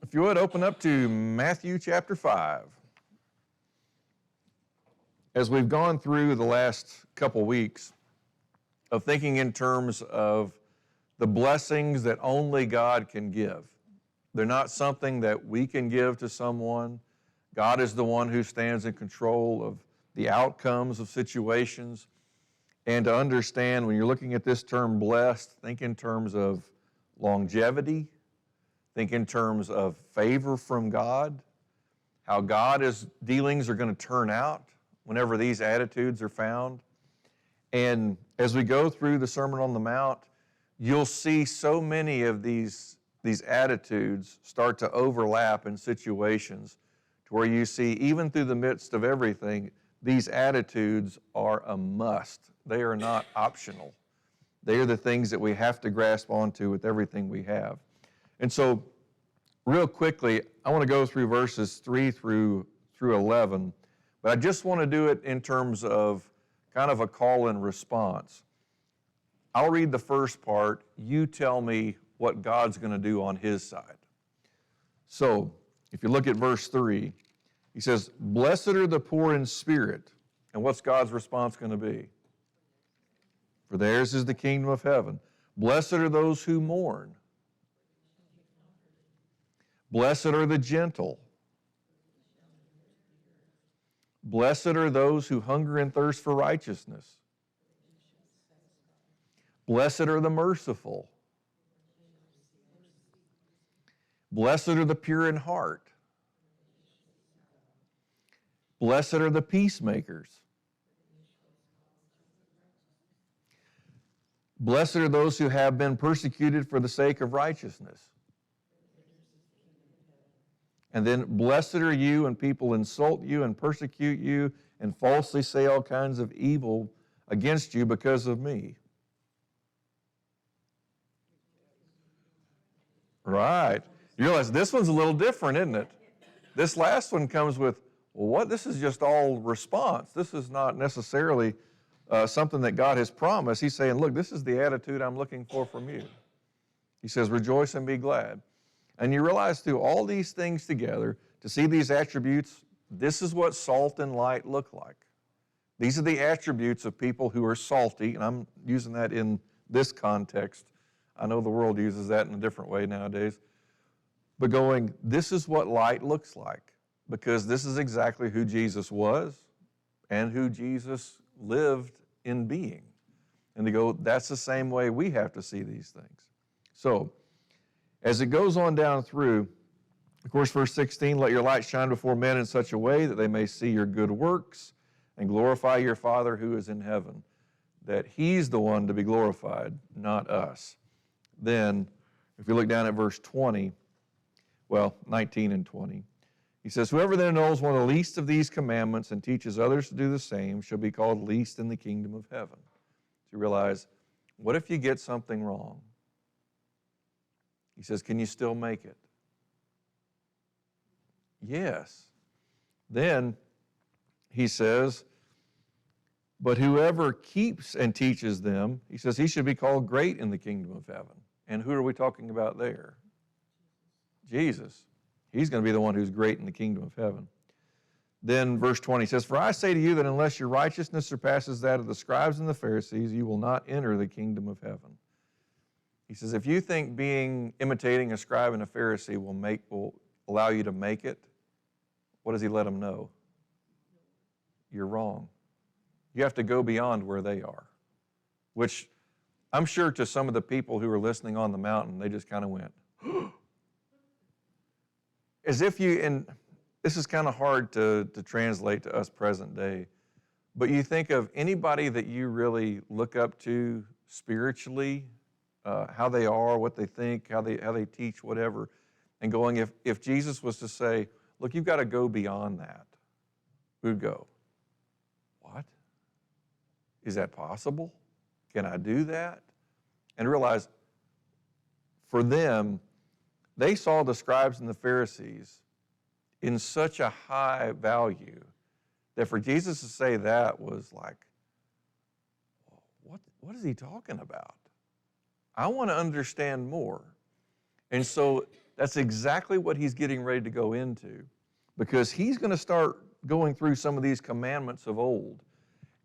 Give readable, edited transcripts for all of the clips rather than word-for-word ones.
If you would, open up to Matthew chapter 5. As we've gone through the last couple weeks of thinking in terms of the blessings that only God can give. They're not something that we can give to someone. God is the one who stands in control of the outcomes of situations. And to understand, when you're looking at this term blessed, think in terms of longevity, think in terms of favor from God, how God's dealings are going to turn out whenever these attitudes are found. And as we go through the Sermon on the Mount, you'll see so many of these attitudes start to overlap in situations to where you see, even through the midst of everything, these attitudes are a must. They are not optional. They are the things that we have to grasp onto with everything we have. And so, real quickly, I want to go through verses 3 through 11, but I just want to do it in terms of kind of a call and response. I'll read the first part. You tell me what God's going to do on His side. So, if you look at verse 3, he says, "Blessed are the poor in spirit." And what's God's response going to be? "For theirs is the kingdom of heaven." "Blessed are those who mourn." "Blessed are the gentle." "Blessed are those who hunger and thirst for righteousness." "Blessed are the merciful." "Blessed are the pure in heart." "Blessed are the peacemakers." "Blessed are those who have been persecuted for the sake of righteousness." And then, "Blessed are you when people insult you and persecute you and falsely say all kinds of evil against you because of me." Right. You realize this one's a little different, isn't it? This last one comes with, well, what? This is just all response. This is not necessarily something that God has promised. He's saying, look, this is the attitude I'm looking for from you. He says, rejoice and be glad. And you realize through all these things together, to see these attributes, this is what salt and light look like. These are the attributes of people who are salty, and I'm using that in this context. I know the world uses that in a different way nowadays. But going, this is what light looks like, because this is exactly who Jesus was and who Jesus lived in being. And to go, that's the same way we have to see these things. So, as it goes on down through, of course, verse 16, "Let your light shine before men in such a way that they may see your good works and glorify your Father who is in heaven." That He's the one to be glorified, not us. Then, if you look down at verse 20, 19 and 20, he says, "Whoever then knows one of the least of these commandments and teaches others to do the same shall be called least in the kingdom of heaven." So you realize, what if you get something wrong? He says, can you still make it? Yes. Then he says, "But whoever keeps and teaches them," he says, "he should be called great in the kingdom of heaven." And who are we talking about there? Jesus. He's going to be the one who's great in the kingdom of heaven. Then verse 20 says, "For I say to you that unless your righteousness surpasses that of the scribes and the Pharisees, you will not enter the kingdom of heaven." He says, if you think imitating a scribe and a Pharisee will allow you to make it, what does he let them know? You're wrong. You have to go beyond where they are, which I'm sure to some of the people who were listening on the mountain, they just kind of went, as if and this is kind of hard to translate to us present day, but you think of anybody that you really look up to spiritually, how they are, what they think, how they teach, whatever, and going, if Jesus was to say, look, you've got to go beyond that, who'd go, what? Is that possible? Can I do that? And realize, for them, they saw the scribes and the Pharisees in such a high value that for Jesus to say that was like, what is he talking about? I want to understand more. And so That's exactly what he's getting ready to go into, because he's going to start going through some of these commandments of old,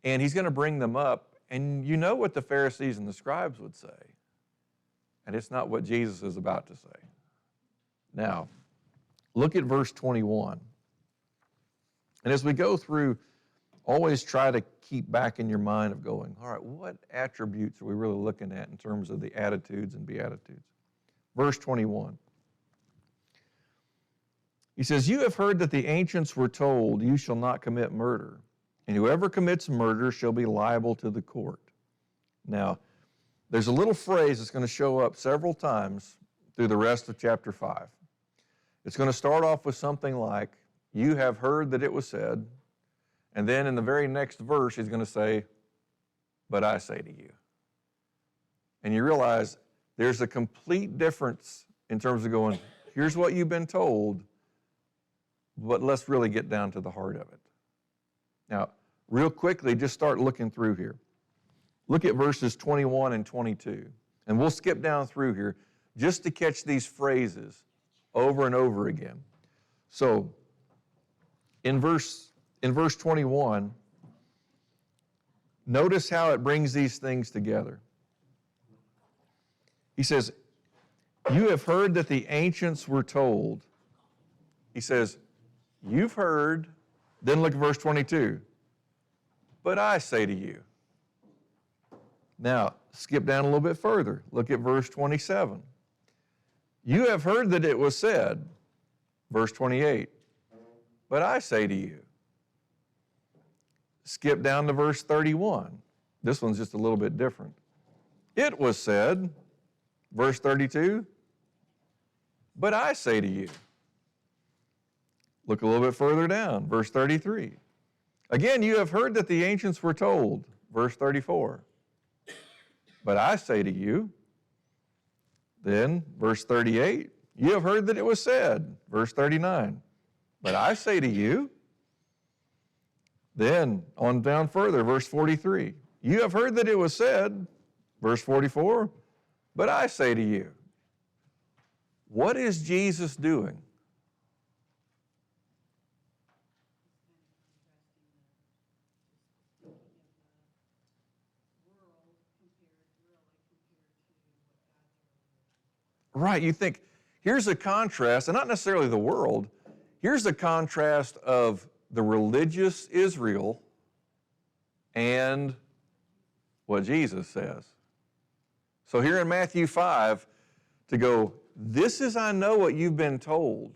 and he's going to bring them up, and you know what the Pharisees and the scribes would say, and it's not what Jesus is about to say. Now, look at verse 21. And as we go through, always try to keep back in your mind of going, all right, what attributes are we really looking at in terms of the attitudes and beatitudes? Verse 21. He says, you have heard that the ancients were told, you shall not commit murder, and whoever commits murder shall be liable to the court. Now, there's a little phrase that's going to show up several times through the rest of chapter 5. It's going to start off with something like, you have heard that it was said, and then in the very next verse, he's going to say, but I say to you. And you realize there's a complete difference in terms of going, here's what you've been told, but let's really get down to the heart of it. Now, real quickly, just start looking through here. Look at verses 21 and 22. And we'll skip down through here just to catch these phrases over and over again. So, in verse 21, notice how it brings these things together. He says, you have heard that the ancients were told. He says, you've heard. Then look at verse 22. But I say to you. Now, skip down a little bit further. Look at verse 27. You have heard that it was said. Verse 28. But I say to you. Skip down to verse 31. This one's just a little bit different. It was said. Verse 32. But I say to you. Look a little bit further down. Verse 33. Again, you have heard that the ancients were told. Verse 34. But I say to you. Then, verse 38. You have heard that it was said. Verse 39. But I say to you. Then, on down further, verse 43. You have heard that it was said. Verse 44. But I say to you. What is Jesus doing? Right, you think, here's a contrast, and not necessarily the world, here's a contrast of the religious Israel and what Jesus says. So here in Matthew 5, to go, this is, I know what you've been told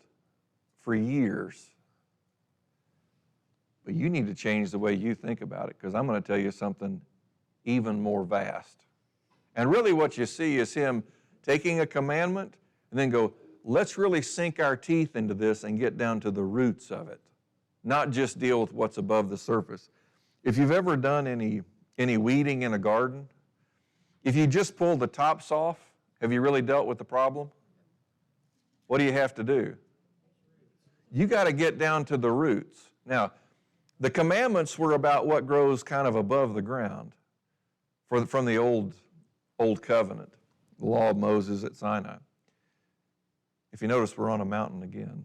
for years, but you need to change the way you think about it, because I'm going to tell you something even more vast. And really what you see is him taking a commandment and then go, let's really sink our teeth into this and get down to the roots of it, not just deal with what's above the surface. If you've ever done any weeding in a garden, if you just pull the tops off, have you really dealt with the problem? What do you have to do? You got to get down to the roots. Now, the commandments were about what grows kind of above the ground from the old covenant. The law of Moses at Sinai. If you notice, we're on a mountain again.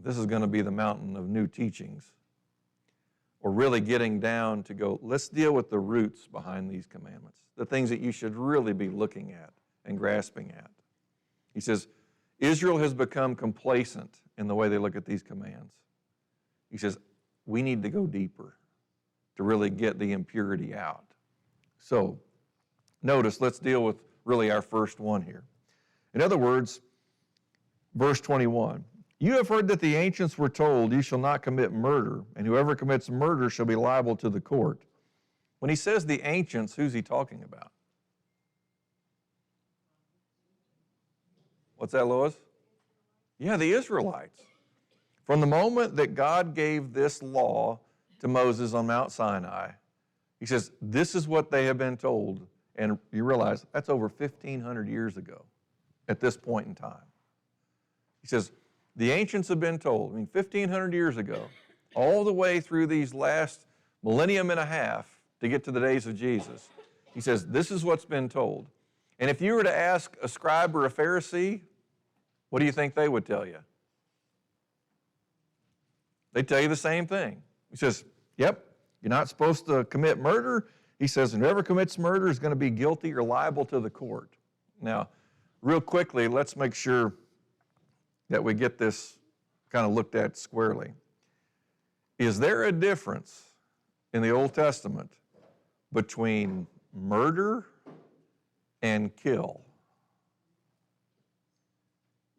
This is going to be the mountain of new teachings. Or really getting down to go, let's deal with the roots behind these commandments, the things that you should really be looking at and grasping at. He says, Israel has become complacent in the way they look at these commands. He says, we need to go deeper to really get the impurity out. So, notice, let's deal with really our first one here. In other words, verse 21, you have heard that the ancients were told, you shall not commit murder, and whoever commits murder shall be liable to the court. When he says the ancients, who's he talking about? What's that, Lois? Yeah, the Israelites. From the moment that God gave this law to Moses on Mount Sinai, he says, this is what they have been told. And you realize that's over 1,500 years ago at this point in time. He says, the ancients have been told, 1,500 years ago, all the way through these last millennium and a half to get to the days of Jesus. He says, this is what's been told. And if you were to ask a scribe or a Pharisee, What do you think they would tell you? They tell you the same thing. He says, yep, you're not supposed to commit murder. He says, whoever commits murder is going to be guilty or liable to the court. Now, real quickly, let's make sure that we get this kind of looked at squarely. Is there a difference in the Old Testament between murder and kill?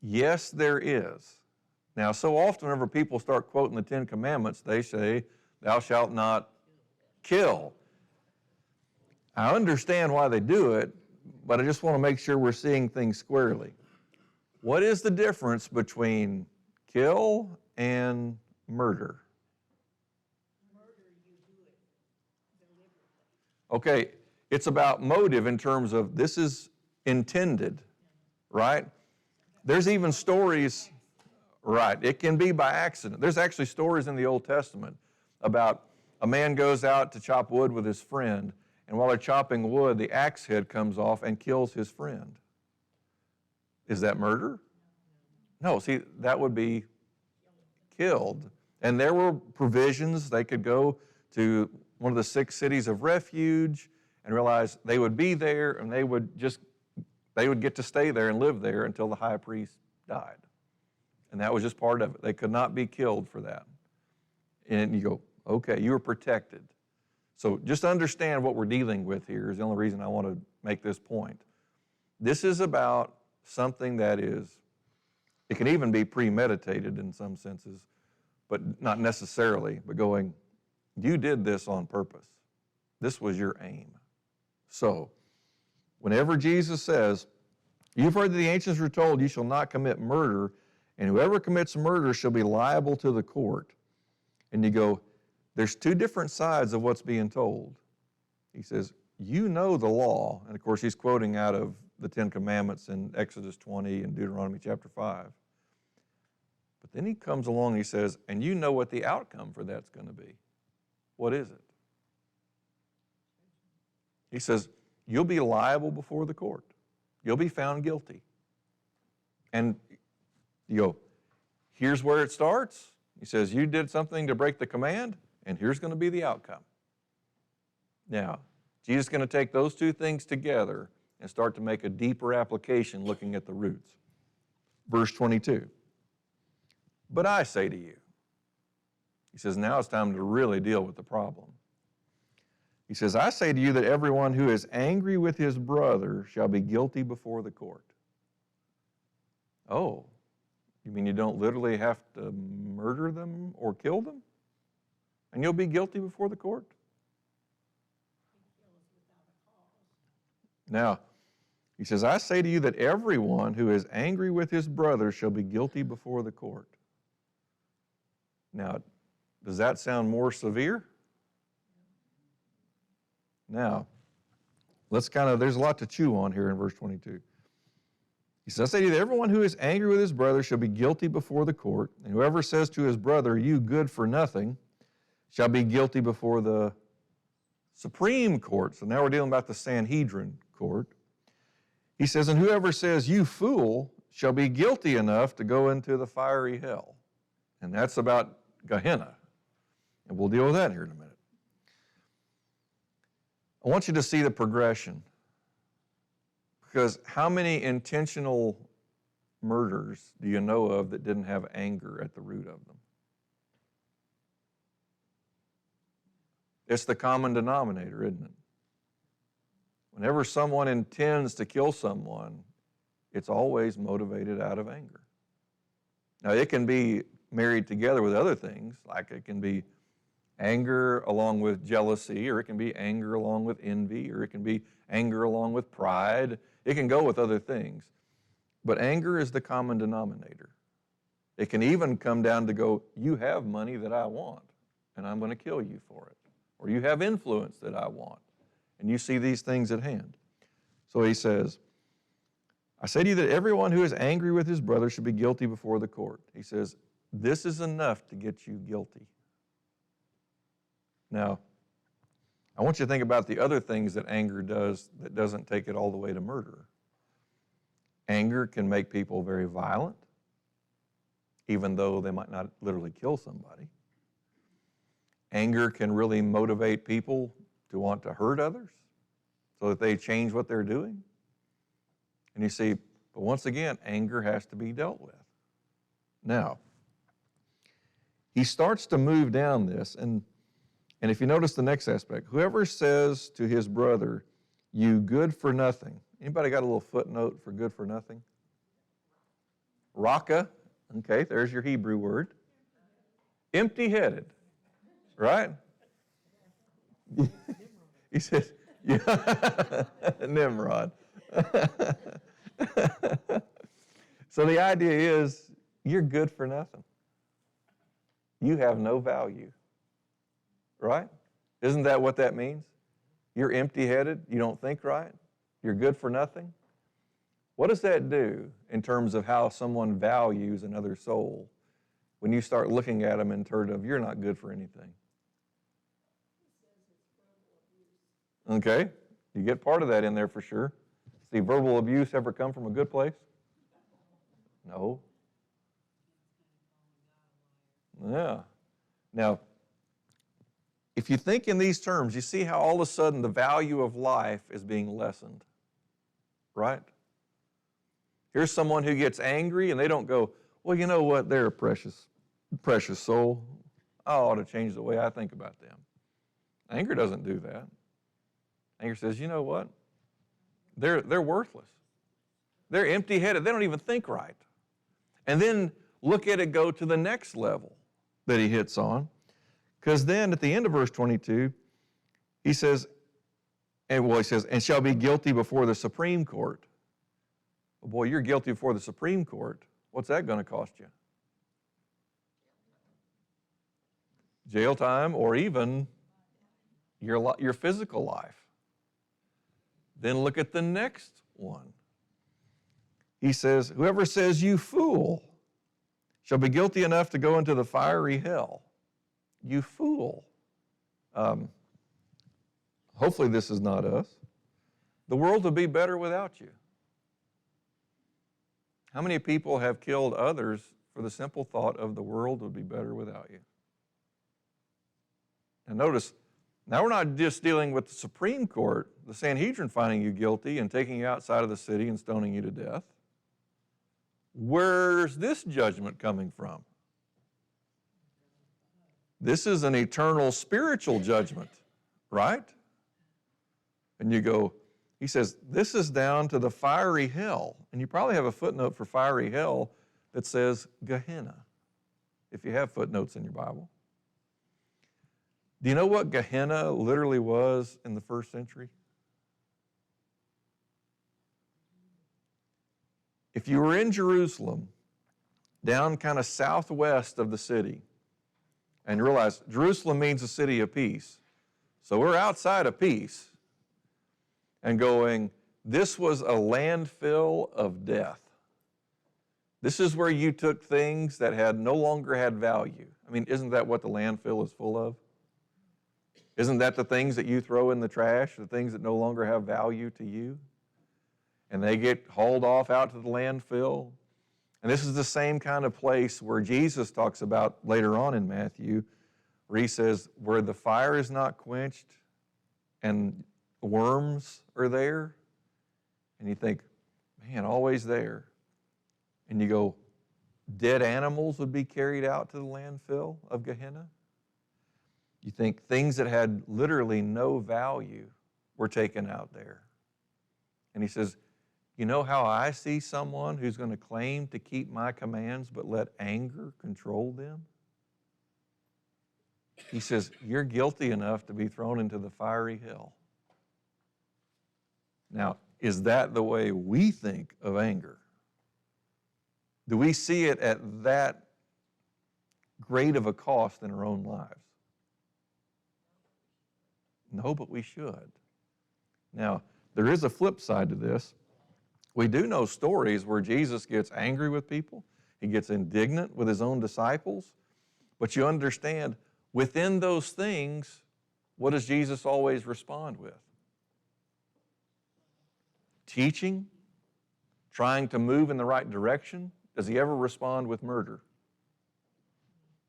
Yes, there is. Now, so often whenever people start quoting the Ten Commandments, they say, thou shalt not kill. I understand why they do it, but I just want to make sure we're seeing things squarely. What is the difference between kill and murder? Murder, you do it deliberately. Okay, it's about motive in terms of this is intended, right? There's even stories, right, it can be by accident. There's actually stories in the Old Testament about a man goes out to chop wood with his friend, and while they're chopping wood, the axe head comes off and kills his friend. Is that murder? No, see, that would be killed. And there were provisions. They could go to one of the 6 cities of refuge and realize they would be there, and they would get to stay there and live there until the high priest died. And that was just part of it. They could not be killed for that. And you go, okay, you were protected. So just understand what we're dealing with here is the only reason I want to make this point. This is about something that is, it can even be premeditated in some senses, but not necessarily, but going, you did this on purpose. This was your aim. So, whenever Jesus says, you've heard that the ancients were told, you shall not commit murder, and whoever commits murder shall be liable to the court. And you go, there's 2 different sides of what's being told. He says, you know the law. And of course, he's quoting out of the 10 Commandments in Exodus 20 and Deuteronomy chapter 5. But then he comes along and he says, and you know what the outcome for that's going to be. What is it? He says, you'll be liable before the court. You'll be found guilty. And you go, here's where it starts. He says, you did something to break the command, and here's going to be the outcome. Now, Jesus is going to take those 2 things together and start to make a deeper application looking at the roots. Verse 22. But I say to you, he says, now it's time to really deal with the problem. He says, I say to you that everyone who is angry with his brother shall be guilty before the court. Oh, you mean you don't literally have to murder them or kill them? And you'll be guilty before the court? Now, he says, I say to you that everyone who is angry with his brother shall be guilty before the court. Now, does that sound more severe? Now, there's a lot to chew on here in verse 22. He says, I say to you that everyone who is angry with his brother shall be guilty before the court, and whoever says to his brother, you good for nothing, shall be guilty before the Supreme Court. So now we're dealing about the Sanhedrin court. He says, and whoever says, you fool, shall be guilty enough to go into the fiery hell. And that's about Gehenna. And we'll deal with that here in a minute. I want you to see the progression. Because how many intentional murders do you know of that didn't have anger at the root of them? It's the common denominator, isn't it? Whenever someone intends to kill someone, it's always motivated out of anger. Now, it can be married together with other things, like it can be anger along with jealousy, or it can be anger along with envy, or it can be anger along with pride. It can go with other things. But anger is the common denominator. It can even come down to go, you have money that I want, and I'm going to kill you for it. Or you have influence that I want, and you see these things at hand. So he says, I say to you that everyone who is angry with his brother should be guilty before the court. He says, this is enough to get you guilty. Now, I want you to think about the other things that anger does that doesn't take it all the way to murder. Anger can make people very violent, even though they might not literally kill somebody. Anger can really motivate people to want to hurt others so that they change what they're doing. And you see, but once again, anger has to be dealt with. Now, he starts to move down this, and if you notice the next aspect, whoever says to his brother, you good for nothing. Anybody got a little footnote for good for nothing? Raka, okay, there's your Hebrew word. Empty-headed, right? He says, yeah, Nimrod. So the idea is, you're good for nothing. You have no value, right? Isn't that what that means? You're empty-headed, you don't think right, you're good for nothing. What does that do in terms of how someone values another soul when you start looking at them in terms of you're not good for anything? Okay, you get part of that in there for sure. See, verbal abuse ever come from a good place? No. Yeah. Now, if you think in these terms, you see how all of a sudden the value of life is being lessened, right? Here's someone who gets angry and they don't go, well, you know what, they're a precious soul. I ought to change the way I think about them. Anger doesn't do that. Anger says, you know what, they're worthless. They're empty-headed. They don't even think right. And then look at it go to the next level that he hits on. Because then at the end of verse 22, he says, and shall be guilty before the Supreme Court. Well, boy, you're guilty before the Supreme Court. What's that going to cost you? Jail time or even your physical life. Then look at the next one. He says, whoever says you fool shall be guilty enough to go into the fiery hell. You fool. Hopefully this is not us. The world would be better without you. How many people have killed others for the simple thought of the world would be better without you? And notice, now we're not just dealing with the Supreme Court, the Sanhedrin finding you guilty and taking you outside of the city and stoning you to death. Where's this judgment coming from? This is an eternal spiritual judgment, right? And you go, he says, this is down to the fiery hell. And you probably have a footnote for fiery hell that says Gehenna, if you have footnotes in your Bible. Do you know what Gehenna literally was in the first century? If you were in Jerusalem, down kind of southwest of the city, and realize Jerusalem means a city of peace. So we're outside of peace and going, this was a landfill of death. This is where you took things that had no longer had value. I mean, isn't that what the landfill is full of? Isn't that the things that you throw in the trash, the things that no longer have value to you? And they get hauled off out to the landfill. And this is the same kind of place where Jesus talks about later on in Matthew, where he says, where the fire is not quenched and worms are there. And you think, man, always there. And you go, dead animals would be carried out to the landfill of Gehenna? You think things that had literally no value were taken out there. And he says, you know how I see someone who's going to claim to keep my commands but let anger control them? He says, you're guilty enough to be thrown into the fiery hell. Now, is that the way we think of anger? Do we see it at that great of a cost in our own lives? No, but we should. Now, there is a flip side to this. We do know stories where Jesus gets angry with people. He gets indignant with his own disciples. But you understand, within those things, what does Jesus always respond with? Teaching, trying to move in the right direction, does he ever respond with murder?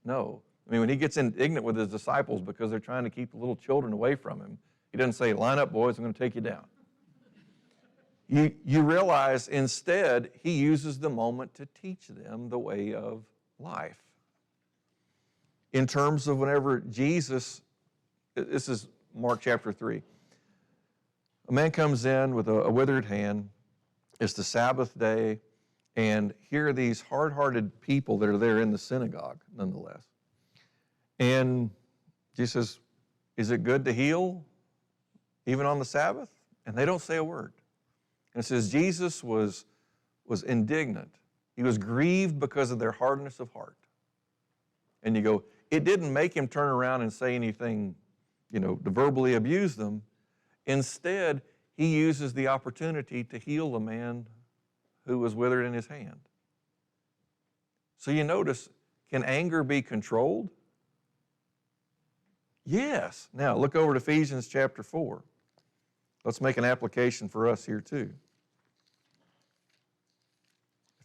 No. I mean, when he gets indignant with his disciples because they're trying to keep the little children away from him, he doesn't say, line up, boys, I'm going to take you down. You realize instead he uses the moment to teach them the way of life. In terms of whenever Jesus, this is Mark chapter 3, a man comes in with a withered hand. It's the Sabbath day, and here are these hard-hearted people that are there in the synagogue, nonetheless. And Jesus says, is it good to heal even on the Sabbath? And they don't say a word. And it says Jesus was indignant. He was grieved because of their hardness of heart. And you go, it didn't make him turn around and say anything, to verbally abuse them. Instead, he uses the opportunity to heal the man who was withered in his hand. So you notice, can anger be controlled? Yes. Now, look over to Ephesians chapter 4. Let's make an application for us here too.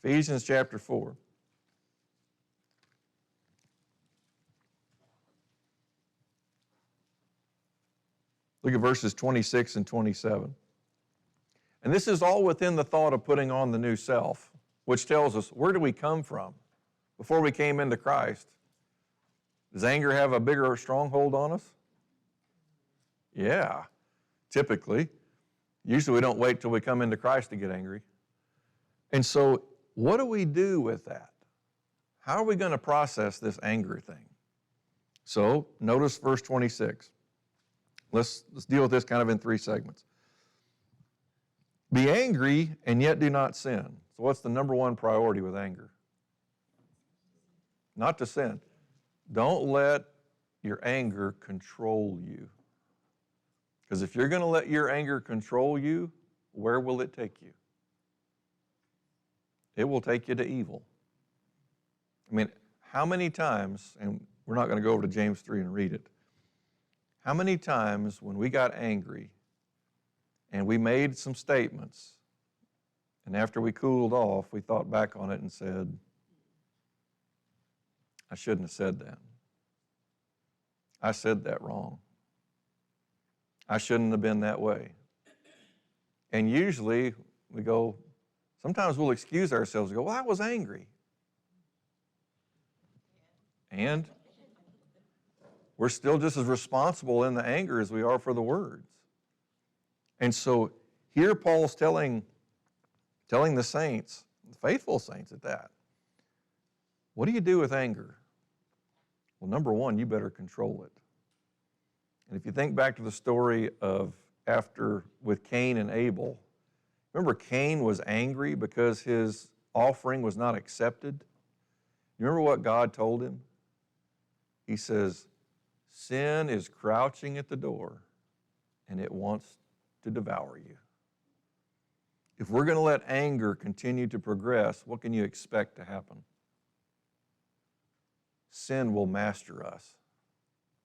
Ephesians chapter 4. Look at verses 26 and 27. And this is all within the thought of putting on the new self, which tells us, where do we come from? Before we came into Christ, does anger have a bigger stronghold on us? Yeah, typically. Usually we don't wait till we come into Christ to get angry. And so what do we do with that? How are we going to process this anger thing? So notice verse 26. Let's deal with this kind of in three segments. Be angry and yet do not sin. So what's the number one priority with anger? Not to sin. Don't let your anger control you. Because if you're going to let your anger control you, where will it take you? It will take you to evil. I mean, how many times, and we're not going to go over to James 3 and read it, how many times when we got angry and we made some statements, and after we cooled off, we thought back on it and said, I shouldn't have said that. I said that wrong. I shouldn't have been that way. And usually we go, sometimes we'll excuse ourselves and go, well, I was angry. And we're still just as responsible in the anger as we are for the words. And so here Paul's telling the saints, the faithful saints at that, what do you do with anger? Well, number one, you better control it. And if you think back to the story of with Cain and Abel, remember Cain was angry because his offering was not accepted? You remember what God told him? He says, sin is crouching at the door and it wants to devour you. If we're going to let anger continue to progress, what can you expect to happen? Sin will master us.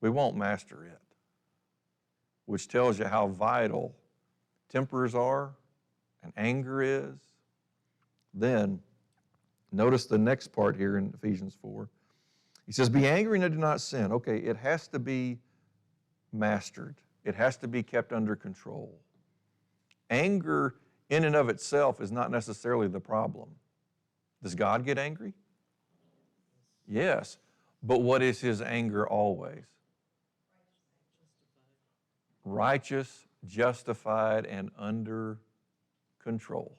We won't master it, which tells you how vital tempers are and anger is. Then, notice the next part here in Ephesians 4. He says, be angry and do not sin. Okay, it has to be mastered. It has to be kept under control. Anger in and of itself is not necessarily the problem. Does God get angry? Yes. But what is his anger always? Righteous, justified, and under control.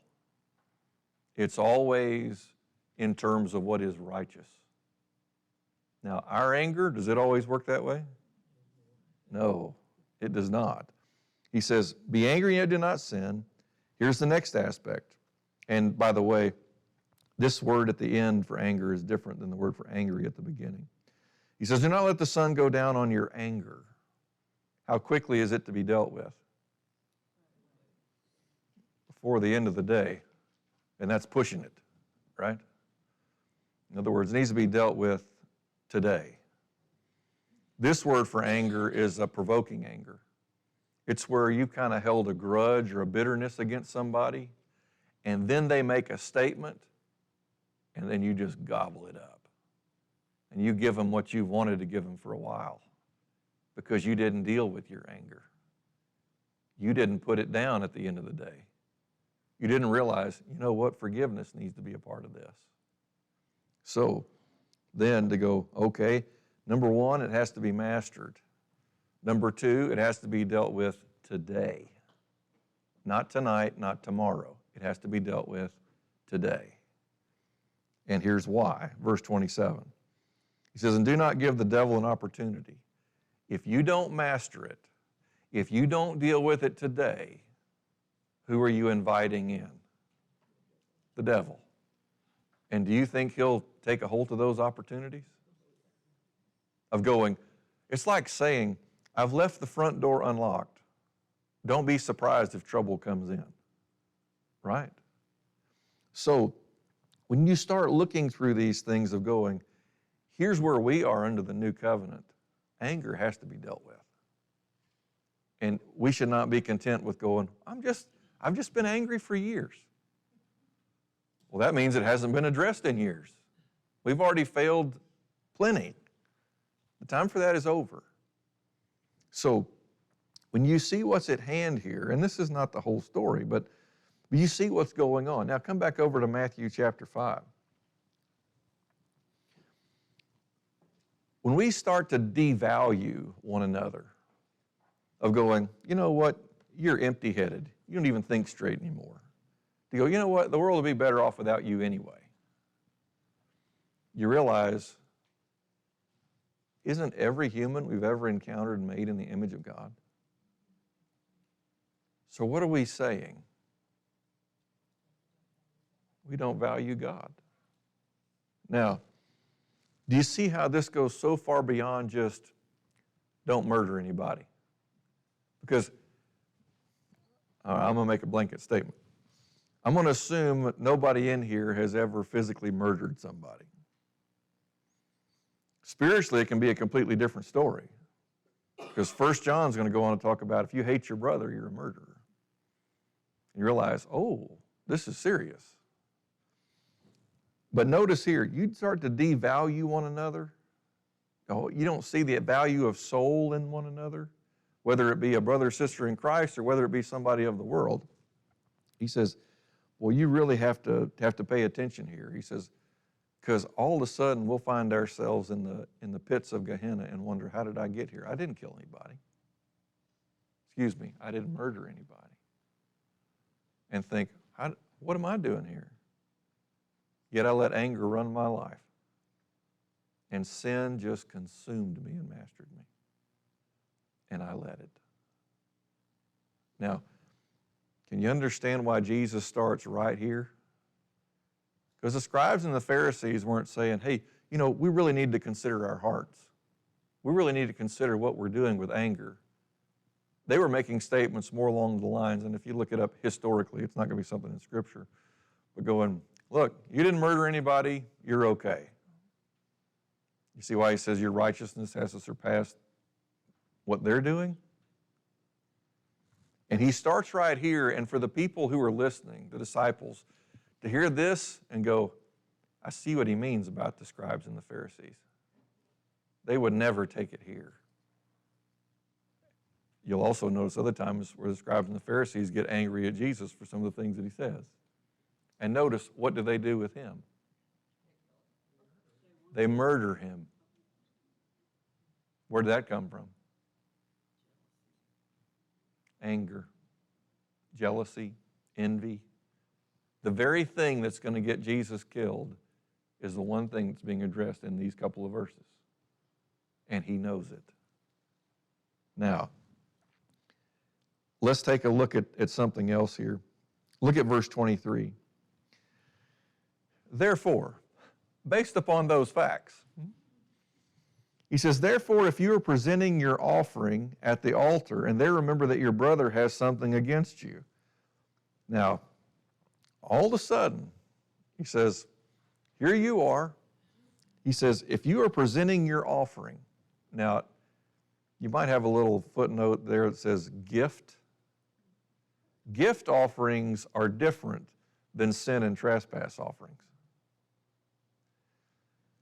It's always in terms of what is righteous. Now, our anger, does it always work that way? No, it does not. He says, be angry and yet do not sin. Here's the next aspect. And by the way, this word at the end for anger is different than the word for angry at the beginning. He says, do not let the sun go down on your anger. How quickly is it to be dealt with? Before the end of the day. And that's pushing it, right? In other words, it needs to be dealt with today. This word for anger is a provoking anger. It's where you kind of held a grudge or a bitterness against somebody, and then they make a statement, and then you just gobble it up. And you give them what you wanted to give them for a while because you didn't deal with your anger. You didn't put it down at the end of the day. You didn't realize, you know what, forgiveness needs to be a part of this. So then to go, okay, number one, it has to be mastered. Number two, it has to be dealt with today. Not tonight, not tomorrow. It has to be dealt with today. And here's why. Verse 27. He says, and do not give the devil an opportunity. If you don't master it, if you don't deal with it today, who are you inviting in? The devil. And do you think he'll take a hold of those opportunities? Of going, it's like saying, I've left the front door unlocked. Don't be surprised if trouble comes in. Right? So, when you start looking through these things of going, here's where we are under the new covenant, anger has to be dealt with. And we should not be content with going, I've just been angry for years. Well, that means it hasn't been addressed in years. We've already failed plenty. The time for that is over. So, when you see what's at hand here, and this is not the whole story, but you see what's going on. Now, come back over to Matthew chapter 5. When we start to devalue one another, of going, you know what, you're empty-headed. You don't even think straight anymore. To go, you know what, the world would be better off without you anyway. You realize, isn't every human we've ever encountered made in the image of God? So what are we saying? We don't value God. Now, do you see how this goes so far beyond just don't murder anybody? Because I'm going to make a blanket statement. I'm going to assume that nobody in here has ever physically murdered somebody. Spiritually, it can be a completely different story. Because 1 John's going to go on to talk about if you hate your brother, you're a murderer. You realize, oh, this is serious. But notice here, you start to devalue one another. Oh, you don't see the value of soul in one another, whether it be a brother or sister in Christ or whether it be somebody of the world. He says, well, you really have to pay attention here. He says, because all of a sudden we'll find ourselves in the pits of Gehenna and wonder, how did I get here? I didn't kill anybody. Excuse me, I didn't murder anybody. And think, what am I doing here? Yet I let anger run my life. And sin just consumed me and mastered me. And I let it. Now, can you understand why Jesus starts right here? Because the scribes and the Pharisees weren't saying, hey, you know, we really need to consider our hearts. We really need to consider what we're doing with anger. They were making statements more along the lines, and if you look it up historically, it's not going to be something in Scripture, but going, look, you didn't murder anybody, you're okay. You see why he says your righteousness has to surpass what they're doing? And he starts right here, and for the people who are listening, the disciples, to hear this and go, I see what he means about the scribes and the Pharisees. They would never take it here. You'll also notice other times where the scribes and the Pharisees get angry at Jesus for some of the things that he says. And notice, what do they do with him? They murder him. Where did that come from? Anger, jealousy, envy. The very thing that's going to get Jesus killed is the one thing that's being addressed in these couple of verses. And he knows it. Now, let's take a look at something else here. Look at verse 23. Therefore, based upon those facts, he says, therefore, if you are presenting your offering at the altar and there remember that your brother has something against you. Now, all of a sudden, he says, here you are. He says, if you are presenting your offering. Now, you might have a little footnote there that says gift. Gift offerings are different than sin and trespass offerings.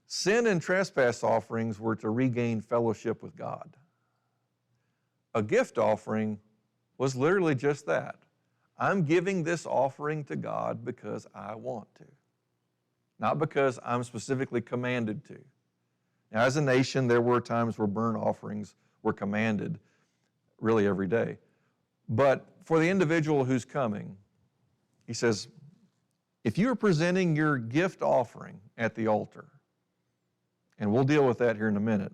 Sin and trespass offerings were to regain fellowship with God. A gift offering was literally just that. I'm giving this offering to God because I want to, not because I'm specifically commanded to. Now, as a nation, there were times where burnt offerings were commanded really every day. But for the individual who's coming, he says, if you are presenting your gift offering at the altar, and we'll deal with that here in a minute,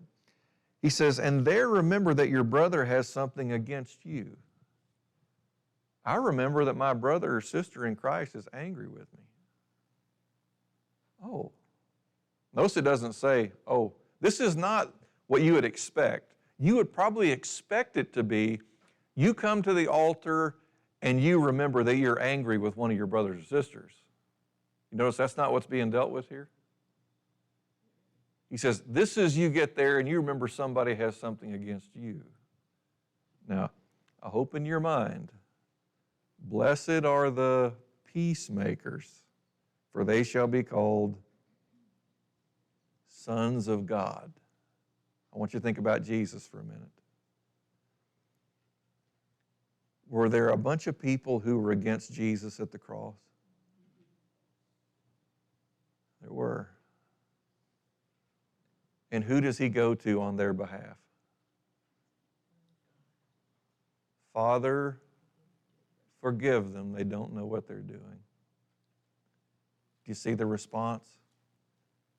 he says, and there remember that your brother has something against you. I remember that my brother or sister in Christ is angry with me. Oh. Notice it doesn't say, oh, this is not what you would expect. You would probably expect it to be, you come to the altar and you remember that you're angry with one of your brothers or sisters. You notice that's not what's being dealt with here? He says, this is you get there and you remember somebody has something against you. Now, I hope in your mind, blessed are the peacemakers, for they shall be called sons of God. I want you to think about Jesus for a minute. Were there a bunch of people who were against Jesus at the cross? There were. And who does he go to on their behalf? Father, forgive them. They don't know what they're doing. Do you see the response?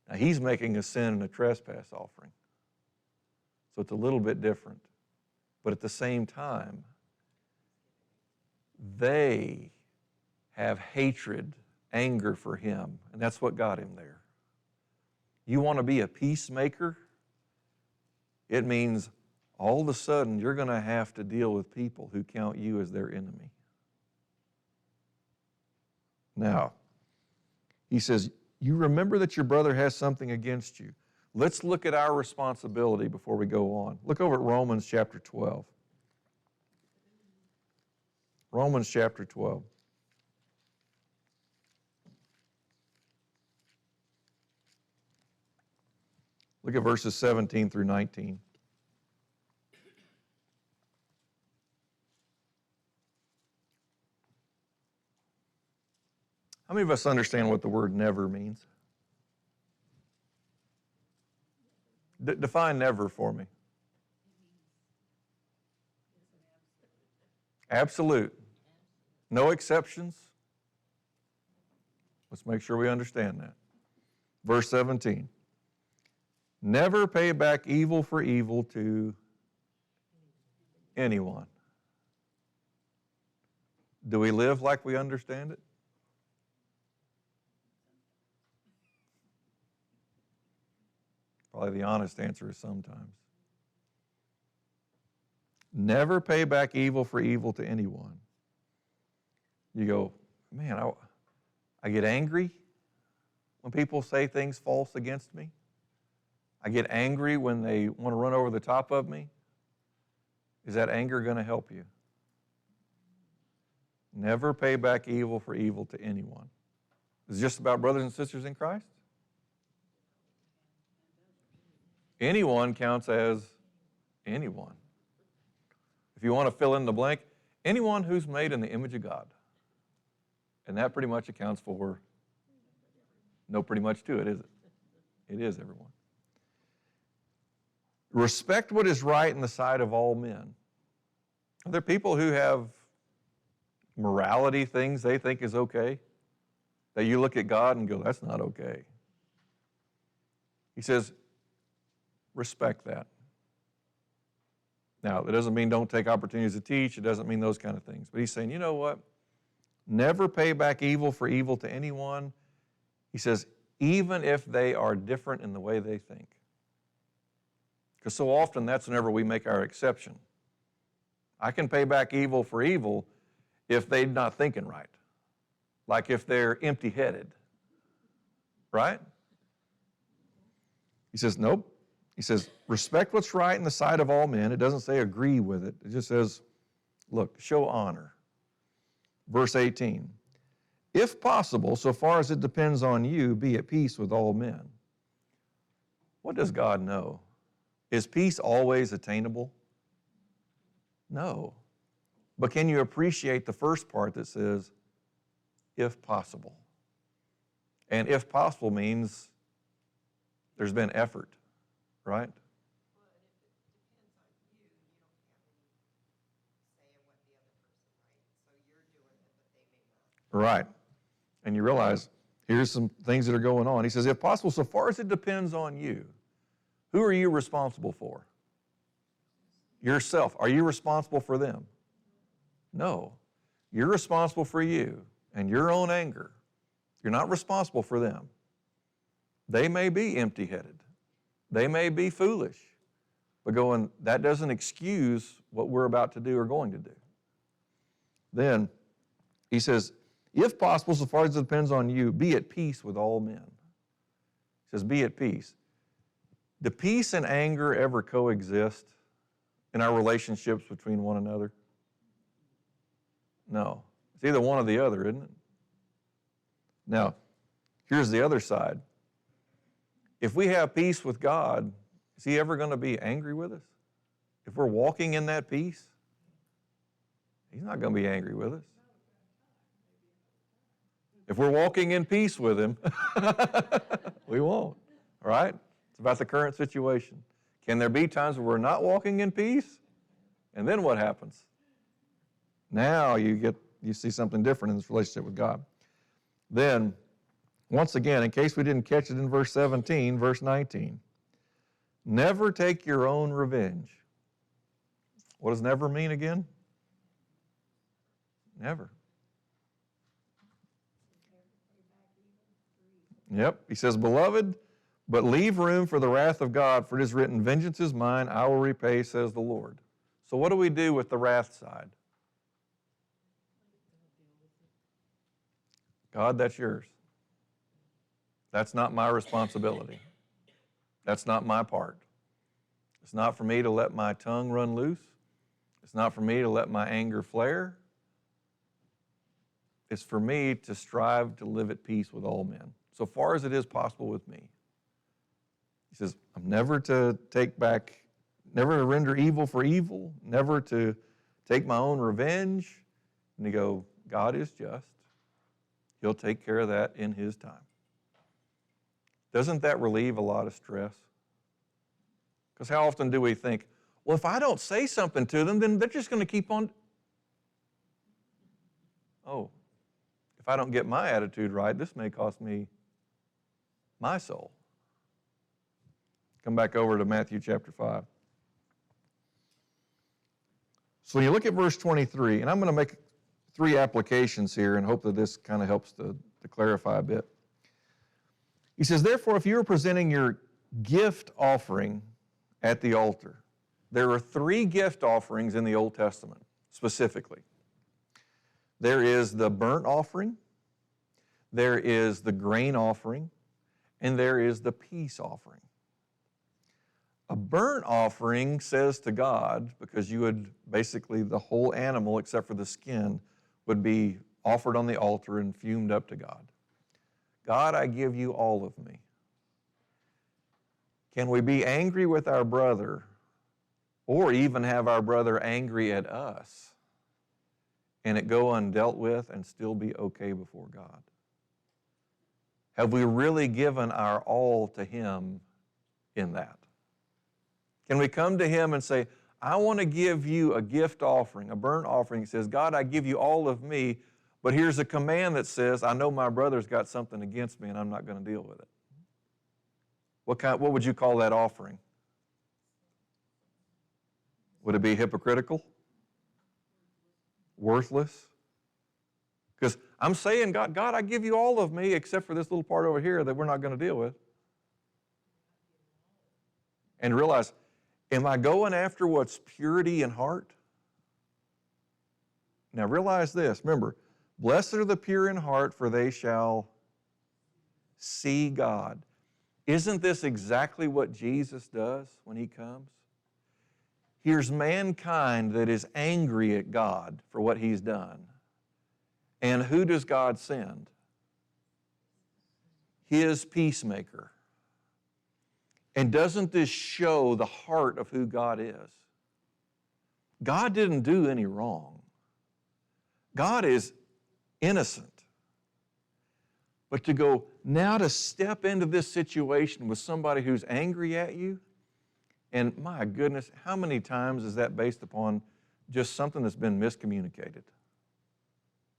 Now, he's making a sin and a trespass offering. So it's a little bit different. But at the same time, they have hatred, anger for him, and that's what got him there. You want to be a peacemaker? It means all of a sudden you're going to have to deal with people who count you as their enemy. Now, he says, you remember that your brother has something against you. Let's look at our responsibility before we go on. Look over at Romans chapter 12. Romans chapter 12. Look at verses 17 through 19. How many of us understand what the word never means? Define never for me. Absolute. No exceptions. Let's make sure we understand that. Verse 17. Never pay back evil for evil to anyone. Do we live like we understand it? Probably the honest answer is sometimes. Never pay back evil for evil to anyone. You go, man, I get angry when people say things false against me. I get angry when they want to run over the top of me. Is that anger going to help you? Never pay back evil for evil to anyone. Is it just about brothers and sisters in Christ? Anyone counts as anyone. If you want to fill in the blank, anyone who's made in the image of God. And that pretty much accounts for, no pretty much to it, is it? It is everyone. Respect what is right in the sight of all men. Are there people who have morality things they think is okay? That you look at God and go, that's not okay. He says, respect that. Now, that doesn't mean don't take opportunities to teach. It doesn't mean those kind of things. But he's saying, you know what? Never pay back evil for evil to anyone. He says, even if they are different in the way they think. Because so often that's whenever we make our exception. I can pay back evil for evil if they're not thinking right. Like if they're empty-headed. Right? He says, nope. He says, respect what's right in the sight of all men. It doesn't say agree with it. It just says, look, show honor. Verse 18. If possible, so far as it depends on you, be at peace with all men. What does God know? Is peace always attainable? No. But can you appreciate the first part that says, if possible? And if possible means there's been effort, right? Right. And you realize, here's some things that are going on. He says, if possible, so far as it depends on you, who are you responsible for? Yourself. Are you responsible for them? No. You're responsible for you and your own anger. You're not responsible for them. They may be empty-headed. They may be foolish. But that doesn't excuse what we're about to do or going to do. Then he says, if possible, so far as it depends on you, be at peace with all men. He says, be at peace. Do peace and anger ever coexist in our relationships between one another? No. It's either one or the other, isn't it? Now, here's the other side. If we have peace with God, is He ever going to be angry with us? If we're walking in that peace, He's not going to be angry with us. If we're walking in peace with Him, we won't, all right? It's about the current situation. Can there be times where we're not walking in peace? And then what happens? Now you see something different in this relationship with God. Then, once again, in case we didn't catch it in verse 17, verse 19, never take your own revenge. What does never mean again? Never. Yep, he says, beloved, but leave room for the wrath of God, for it is written, vengeance is mine, I will repay, says the Lord. So what do we do with the wrath side? God, that's yours. That's not my responsibility. That's not my part. It's not for me to let my tongue run loose. It's not for me to let my anger flare. It's for me to strive to live at peace with all men, so far as it is possible with me. He says, I'm never to take back, never to render evil for evil, never to take my own revenge. And you go, God is just. He'll take care of that in His time. Doesn't that relieve a lot of stress? Because how often do we think, well, if I don't say something to them, then they're just going to keep on. Oh, if I don't get my attitude right, this may cost me my soul. Come back over to Matthew chapter 5. So when you look at verse 23, and I'm going to make 3 applications here and hope that this kind of helps to clarify a bit. He says, therefore, if you are presenting your gift offering at the altar, there are 3 gift offerings in the Old Testament, specifically. There is the burnt offering, there is the grain offering, and there is the peace offering. A burnt offering says to God, because you would basically, the whole animal except for the skin would be offered on the altar and fumed up to God. God, I give you all of me. Can we be angry with our brother or even have our brother angry at us and it go undealt with and still be okay before God? Have we really given our all to Him in that? Can we come to Him and say, I want to give you a gift offering, a burnt offering. He says, God, I give you all of me, but here's a command that says, I know my brother's got something against me and I'm not going to deal with it. What would you call that offering? Would it be hypocritical? Worthless? Because I'm saying, God, I give you all of me except for this little part over here that we're not going to deal with. And realize, am I going after what's purity in heart? Now realize this. Remember, blessed are the pure in heart, for they shall see God. Isn't this exactly what Jesus does when He comes? Here's mankind that is angry at God for what He's done. And who does God send? His peacemaker. And doesn't this show the heart of who God is? God didn't do any wrong. God is innocent. But to go now to step into this situation with somebody who's angry at you, and my goodness, how many times is that based upon just something that's been miscommunicated?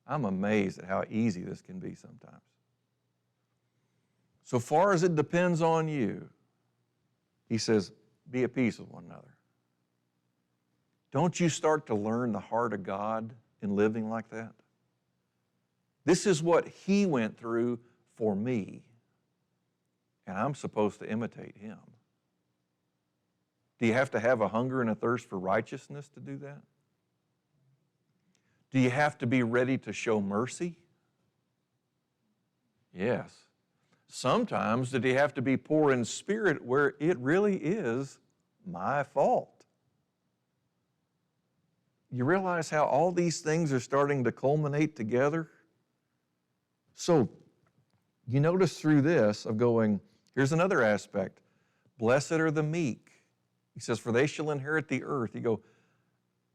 I'm amazed at how easy this can be sometimes. So far as it depends on you, he says, be at peace with one another. Don't you start to learn the heart of God in living like that? This is what he went through for me, and I'm supposed to imitate him. Do you have to have a hunger and a thirst for righteousness to do that? Do you have to be ready to show mercy? Yes. Sometimes did he have to be poor in spirit where it really is my fault? You realize how all these things are starting to culminate together? So, you notice through this of going, here's another aspect. Blessed are the meek. He says, for they shall inherit the earth. You go,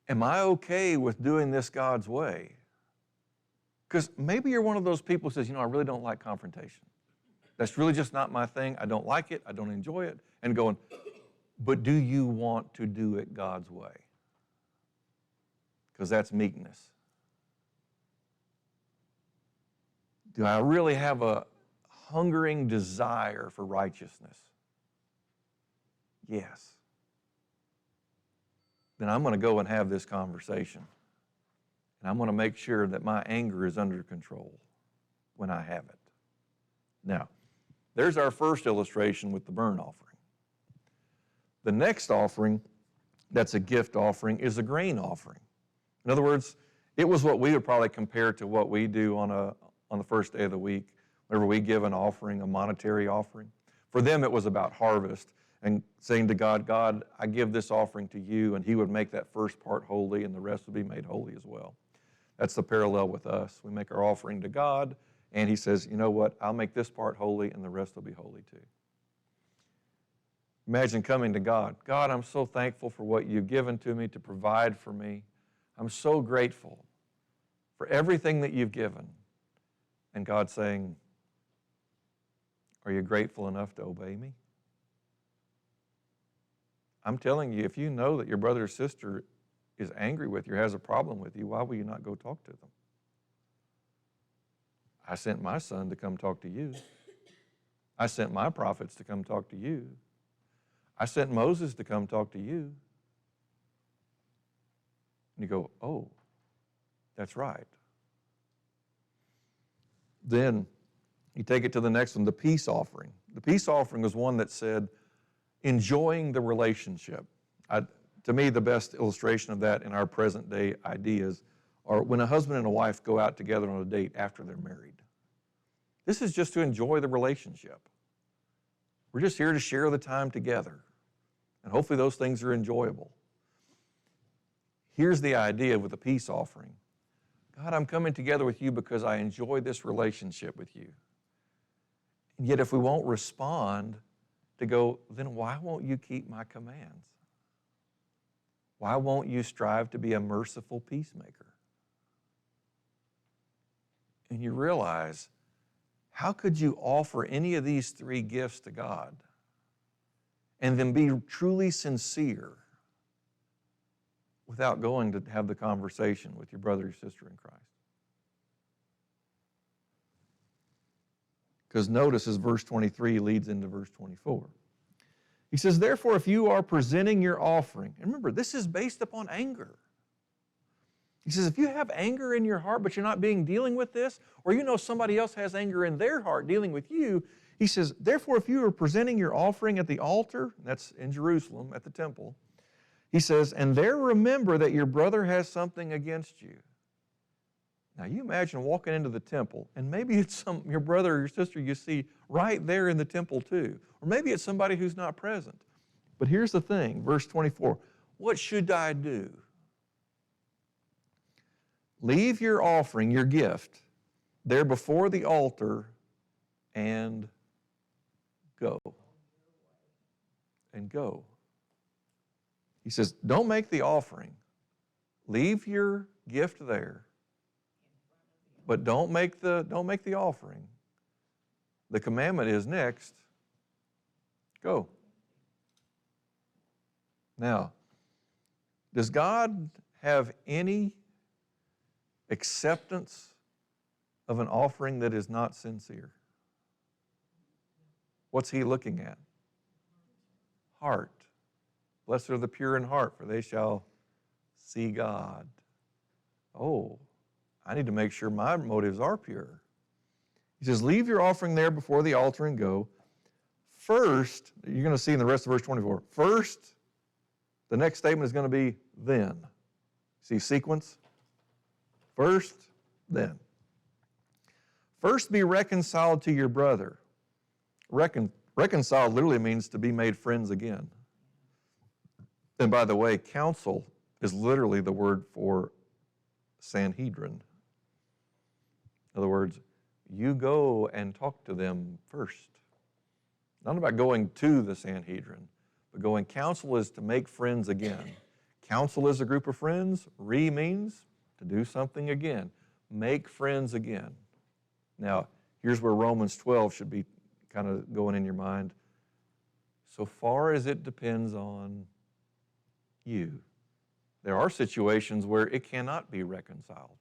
am I okay with doing this God's way? Because maybe you're one of those people who says, I really don't like confrontation. That's really just not my thing. I don't like it. I don't enjoy it. And going, but do you want to do it God's way? Because that's meekness. Do I really have a hungering desire for righteousness? Yes. Then I'm going to go and have this conversation. And I'm going to make sure that my anger is under control when I have it. Now, there's our first illustration with the burnt offering. The next offering, that's a gift offering, is a grain offering. In other words, it was what we would probably compare to what we do on the first day of the week, whenever we give an offering, a monetary offering. For them, it was about harvest and saying to God, God, I give this offering to you, and he would make that first part holy, and the rest would be made holy as well. That's the parallel with us. We make our offering to God, and he says, you know what, I'll make this part holy, and the rest will be holy too. Imagine coming to God. God, I'm so thankful for what you've given to me to provide for me. I'm so grateful for everything that you've given. And God saying, are you grateful enough to obey me? I'm telling you, if you know that your brother or sister is angry with you, has a problem with you, why will you not go talk to them? I sent my son to come talk to you. I sent my prophets to come talk to you. I sent Moses to come talk to you. And you go, oh, that's right. Then you take it to the next one, the peace offering. The peace offering was one that said, enjoying the relationship. To me, the best illustration of that in our present day ideas are when a husband and a wife go out together on a date after they're married. This is just to enjoy the relationship. We're just here to share the time together. And hopefully those things are enjoyable. Here's the idea with the peace offering. God, I'm coming together with you because I enjoy this relationship with you. And yet if we won't respond to go, then why won't you keep my commands? Why won't you strive to be a merciful peacemaker? And you realize, how could you offer any of these three gifts to God and then be truly sincere without going to have the conversation with your brother or sister in Christ? Because notice as verse 23 leads into verse 24. He says, therefore, if you are presenting your offering, and remember, this is based upon anger. He says, if you have anger in your heart, but you're not dealing with this, or you know somebody else has anger in their heart dealing with you, he says, therefore, if you are presenting your offering at the altar, that's in Jerusalem at the temple, he says, and there remember that your brother has something against you. Now, you imagine walking into the temple, and maybe it's your brother or your sister you see right there in the temple too. Or maybe it's somebody who's not present. But here's the thing, verse 24, what should I do? leave your offering, your gift, there before the altar and go. And go. He says, don't make the offering. Leave your gift there. But don't make the offering. The commandment is next, go. Now, does God have any acceptance of an offering that is not sincere? What's he looking at? Heart. Blessed are the pure in heart, for they shall see God. Oh, I need to make sure my motives are pure. He says, leave your offering there before the altar and go. First, you're going to see in the rest of verse 24, first, the next statement is going to be then. See sequence? First, then. First, be reconciled to your brother. Reconciled literally means to be made friends again. And by the way, counsel is literally the word for Sanhedrin. In other words, you go and talk to them first. Not about going to the Sanhedrin, but going, counsel is to make friends again. Counsel is a group of friends. Means to do something again. Make friends again. Now, here's where Romans 12 should be kind of going in your mind. So far as it depends on you. There are situations where it cannot be reconciled.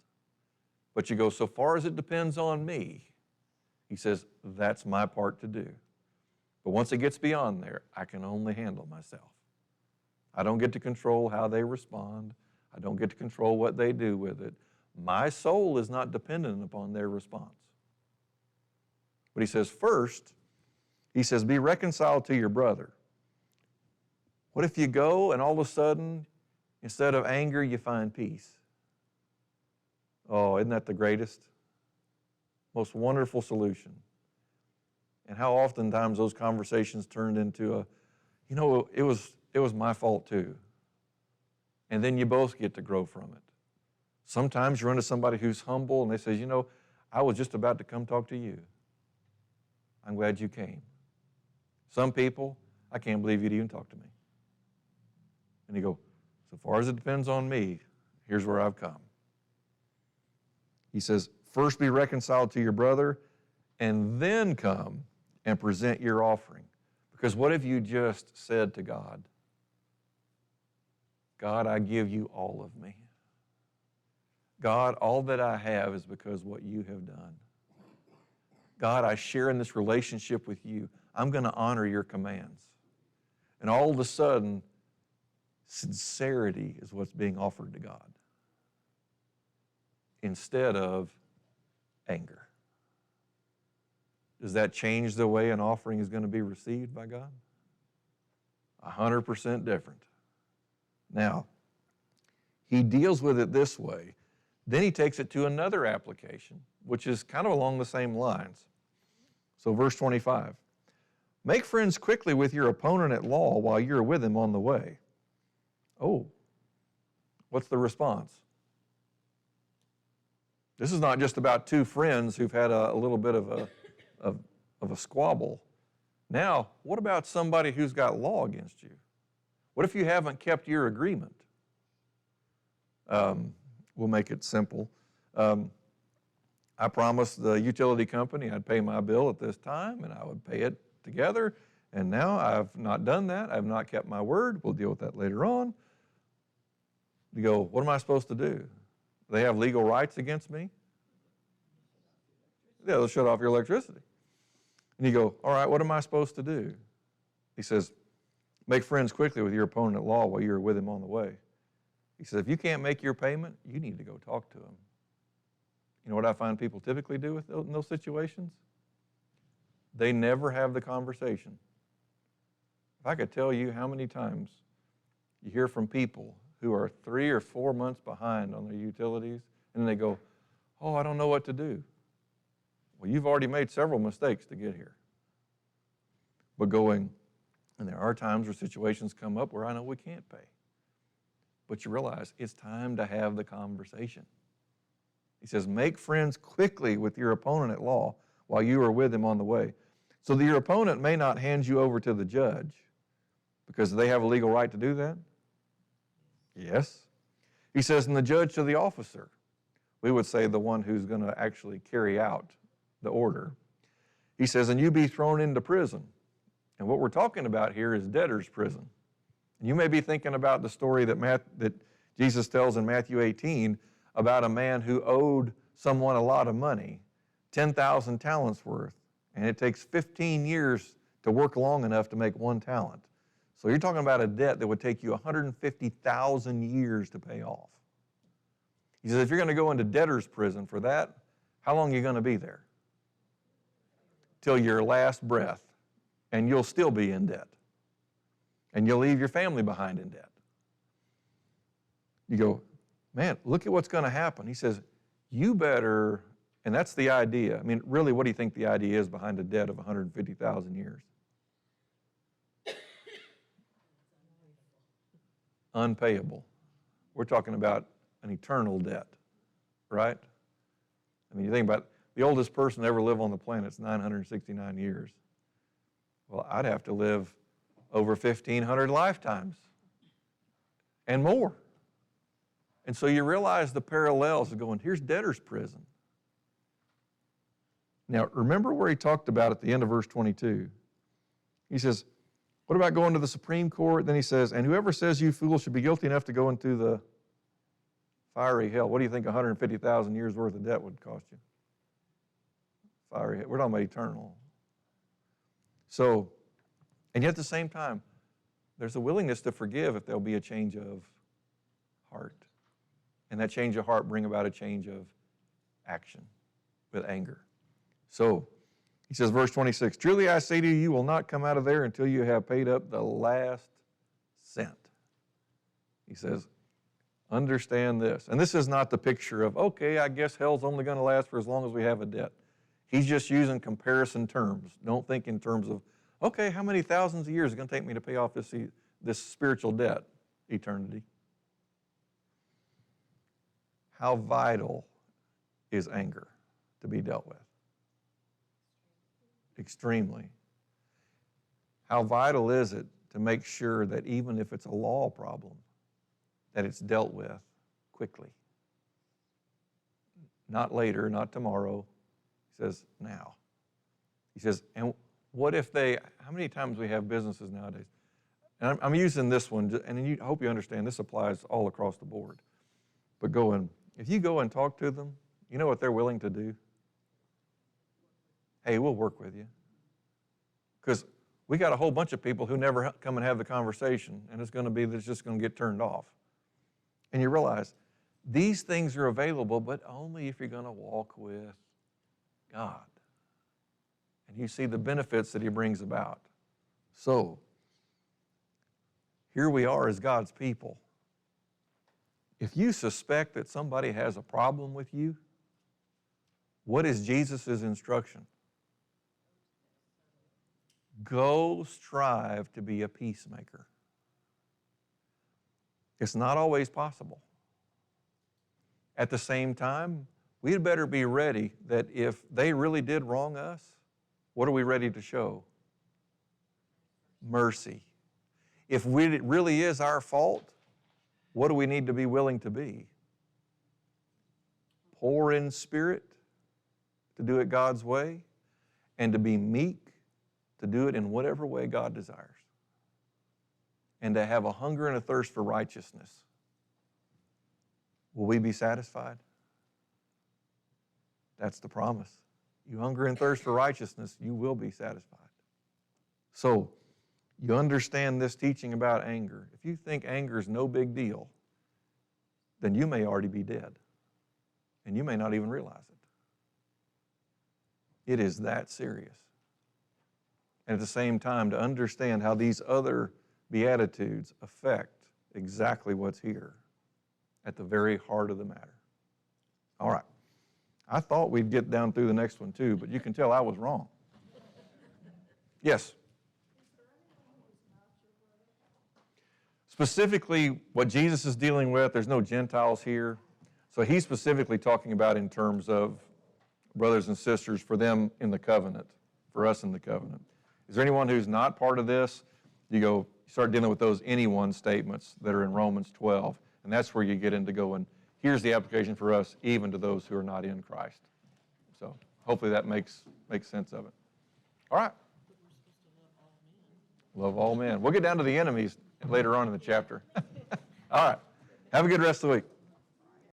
But you go, so far as it depends on me, he says, that's my part to do. But once it gets beyond there, I can only handle myself. I don't get to control how they respond. I don't get to control what they do with it. My soul is not dependent upon their response. But he says, first, he says, be reconciled to your brother. What if you go and all of a sudden, instead of anger, you find peace? Oh, isn't that the greatest? Most wonderful solution. And how oftentimes those conversations turned into it was my fault too. And then you both get to grow from it. Sometimes you run to somebody who's humble and they say, I was just about to come talk to you. I'm glad you came. Some people, I can't believe you'd even talk to me. And you go, so far as it depends on me, here's where I've come. He says, first be reconciled to your brother, and then come and present your offering. Because what if you just said to God, God, I give you all of me. God, all that I have is because what you have done. God, I share in this relationship with you. I'm going to honor your commands. And all of a sudden, sincerity is what's being offered to God instead of anger. Does that change the way an offering is going to be received by God? 100% different. Now, he deals with it this way. Then he takes it to another application, which is kind of along the same lines. So verse 25, make friends quickly with your opponent at law while you're with him on the way. Oh, what's the response? This is not just about two friends who've had a little bit of a squabble. Now, what about somebody who's got law against you? What if you haven't kept your agreement? We'll make it simple. I promised the utility company I'd pay my bill at this time and I would pay it together, and now I've not done that. I've not kept my word. We'll deal with that later on. You go, what am I supposed to do? They have legal rights against me? Yeah, they'll shut off your electricity. And you go, all right, what am I supposed to do? He says, make friends quickly with your opponent at law while you're with him on the way. He says, if you can't make your payment, you need to go talk to him. You know what I find people typically do in those situations? They never have the conversation. If I could tell you how many times you hear from people who are 3 or 4 months behind on their utilities, and they go, oh, I don't know what to do. Well, you've already made several mistakes to get here. But and there are times where situations come up where I know we can't pay. But you realize it's time to have the conversation. He says, make friends quickly with your opponent at law while you are with him on the way. So that your opponent may not hand you over to the judge, because they have a legal right to do that? Yes. He says, and the judge to the officer. We would say the one who's going to actually carry out the order. He says, and you be thrown into prison. And what we're talking about here is debtor's prison. And you may be thinking about the story that Jesus tells in Matthew 18 about a man who owed someone a lot of money, 10,000 talents worth, and it takes 15 years to work long enough to make 1 talent. So you're talking about a debt that would take you 150,000 years to pay off. He says, if you're going to go into debtor's prison for that, how long are you going to be there? Till your last breath, and you'll still be in debt. And you'll leave your family behind in debt. You go, man, look at what's going to happen. He says, you better, and that's the idea. I mean, really, what do you think the idea is behind a debt of 150,000 years? Unpayable. We're talking about an eternal debt, right? I mean, you think about the oldest person to ever live on the planet is 969 years. Well, I'd have to live over 1,500 lifetimes and more. And so you realize the parallels of going, here's debtor's prison. Now, remember where he talked about at the end of verse 22. He says, what about going to the Supreme Court? Then he says, and whoever says you fool should be guilty enough to go into the fiery hell. What do you think 150,000 years worth of debt would cost you? Fiery hell. We're talking about eternal. So, and yet at the same time, there's a willingness to forgive if there'll be a change of heart. And that change of heart bring about a change of action with anger. So, he says, verse 26, truly I say to you, you will not come out of there until you have paid up the last cent. He says, understand this. And this is not the picture of, okay, I guess hell's only going to last for as long as we have a debt. He's just using comparison terms. Don't think in terms of, okay, how many thousands of years is it going to take me to pay off this spiritual debt? Eternity. How vital is anger to be dealt with? Extremely. How vital is it to make sure that even if it's a law problem, that it's dealt with quickly? Not later, not tomorrow. He says, now. He says, and what if how many times we have businesses nowadays? And I'm using this one, and I hope you understand this applies all across the board. But if you go and talk to them, you know what they're willing to do? Hey, we'll work with you. Because we got a whole bunch of people who never come and have the conversation, and it's just going to get turned off. And you realize these things are available, but only if you're going to walk with God. And you see the benefits that he brings about. So, here we are as God's people. If you suspect that somebody has a problem with you, what is Jesus' instruction? Go strive to be a peacemaker. It's not always possible. At the same time, we'd better be ready that if they really did wrong us, what are we ready to show? Mercy. If it really is our fault, what do we need to be willing to be? Poor in spirit, to do it God's way, and to be meek, to do it in whatever way God desires. And to have a hunger and a thirst for righteousness. Will we be satisfied? That's the promise. You hunger and thirst for righteousness, you will be satisfied. So, you understand this teaching about anger. If you think anger is no big deal, then you may already be dead. And you may not even realize it. It is that serious. And at the same time, to understand how these other Beatitudes affect exactly what's here at the very heart of the matter. All right. I thought we'd get down through the next one too, but you can tell I was wrong. Yes? Specifically, what Jesus is dealing with, there's no Gentiles here. So he's specifically talking about in terms of brothers and sisters for them in the covenant, for us in the covenant. Is there anyone who's not part of this? You start dealing with those anyone statements that are in Romans 12, and that's where you get into going, here's the application for us, even to those who are not in Christ. So hopefully that makes sense of it. All right. Love all men. We'll get down to the enemies later on in the chapter. All right. Have a good rest of the week.